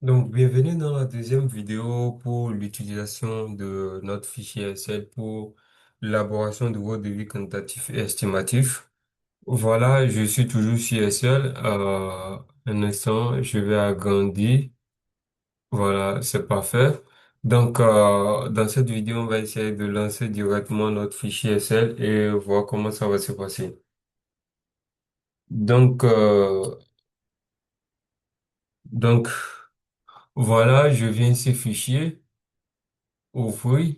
Donc, bienvenue dans la deuxième vidéo pour l'utilisation de notre fichier Excel pour l'élaboration de vos devis quantitatifs et estimatifs. Voilà, je suis toujours sur Excel. Un instant, je vais agrandir. Voilà, c'est parfait. Donc, dans cette vidéo, on va essayer de lancer directement notre fichier Excel et voir comment ça va se passer. Donc, donc voilà, je viens ici fichier, ouvrir.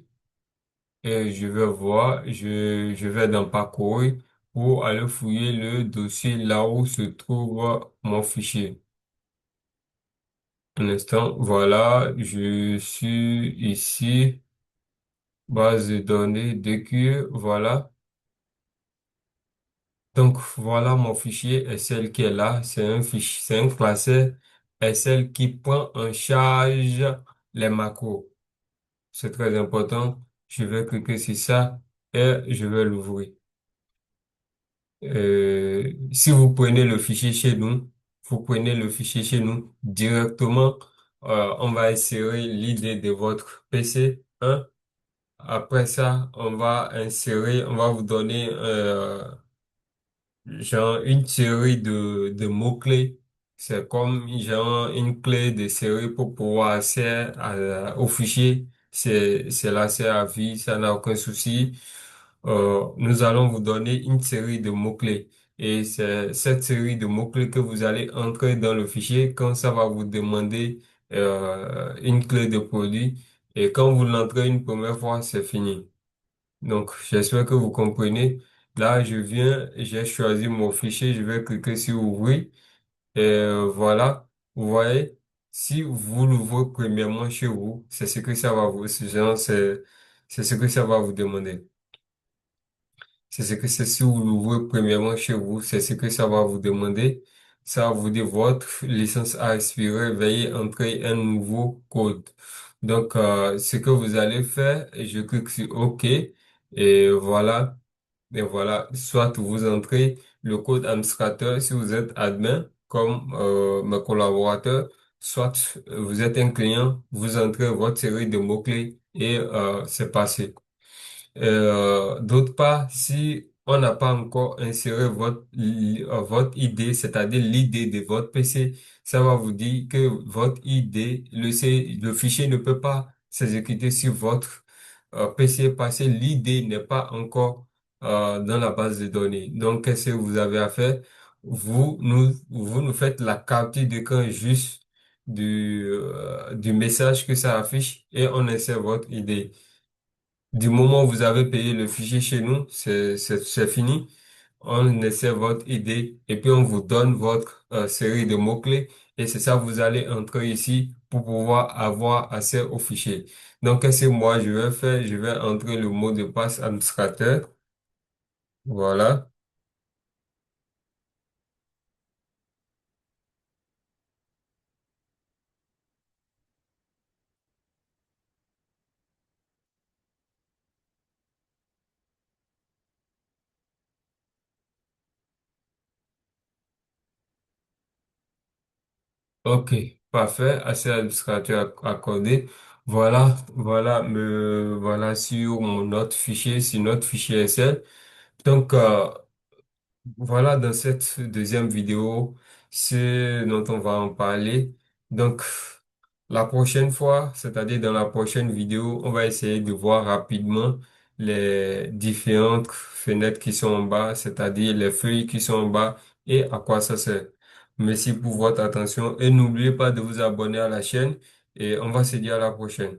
Et je vais voir, je vais dans parcourir pour aller fouiller le dossier là où se trouve mon fichier. Un instant, voilà, je suis ici, base de données, DQ, voilà. Donc voilà mon fichier Excel qui est là. C'est un fichier, c'est un classeur Excel qui prend en charge les macros. C'est très important. Je vais cliquer sur ça et je vais l'ouvrir. Si vous prenez le fichier chez nous, vous prenez le fichier chez nous directement, on va insérer l'idée de votre PC, hein. Après ça, on va vous donner genre une série de mots-clés. C'est comme genre une clé de série pour pouvoir accéder au fichier. C'est l'accès à vie, ça n'a aucun souci. Nous allons vous donner une série de mots-clés. Et c'est cette série de mots-clés que vous allez entrer dans le fichier quand ça va vous demander une clé de produit. Et quand vous l'entrez une première fois, c'est fini. Donc, j'espère que vous comprenez. Là, je viens, j'ai choisi mon fichier, je vais cliquer sur ouvrir. Et voilà, vous voyez, si vous l'ouvrez premièrement chez vous, c'est ce que ça va vous, c'est ce que ça va vous demander. C'est si vous l'ouvrez premièrement chez vous, c'est ce que ça va vous demander. Ça va vous dire votre licence a expiré, veuillez entrer un nouveau code. Donc, ce que vous allez faire, je clique sur OK et voilà. Et voilà, soit vous entrez le code administrateur si vous êtes admin, comme mes collaborateurs, soit vous êtes un client, vous entrez votre série de mots-clés et c'est passé. D'autre part, si on n'a pas encore inséré votre ID, c'est-à-dire l'ID de votre PC, ça va vous dire que votre ID, le fichier ne peut pas s'exécuter sur votre PC parce que l'ID n'est pas encore dans la base de données. Donc, qu'est-ce que vous avez à faire? Vous nous faites la capture d'écran juste du message que ça affiche et on insère votre ID. Du moment où vous avez payé le fichier chez nous, c'est fini. On essaie votre idée et puis on vous donne votre série de mots-clés et c'est ça, vous allez entrer ici pour pouvoir avoir accès au fichier. Donc, qu'est-ce que moi je vais faire? Je vais entrer le mot de passe administrateur. Voilà. OK. Parfait. Accès administrateur accordé. Voilà sur mon autre fichier, sur notre fichier Excel. Donc, voilà, dans cette deuxième vidéo, ce dont on va en parler. Donc, la prochaine fois, c'est-à-dire dans la prochaine vidéo, on va essayer de voir rapidement les différentes fenêtres qui sont en bas, c'est-à-dire les feuilles qui sont en bas et à quoi ça sert. Merci pour votre attention et n'oubliez pas de vous abonner à la chaîne et on va se dire à la prochaine.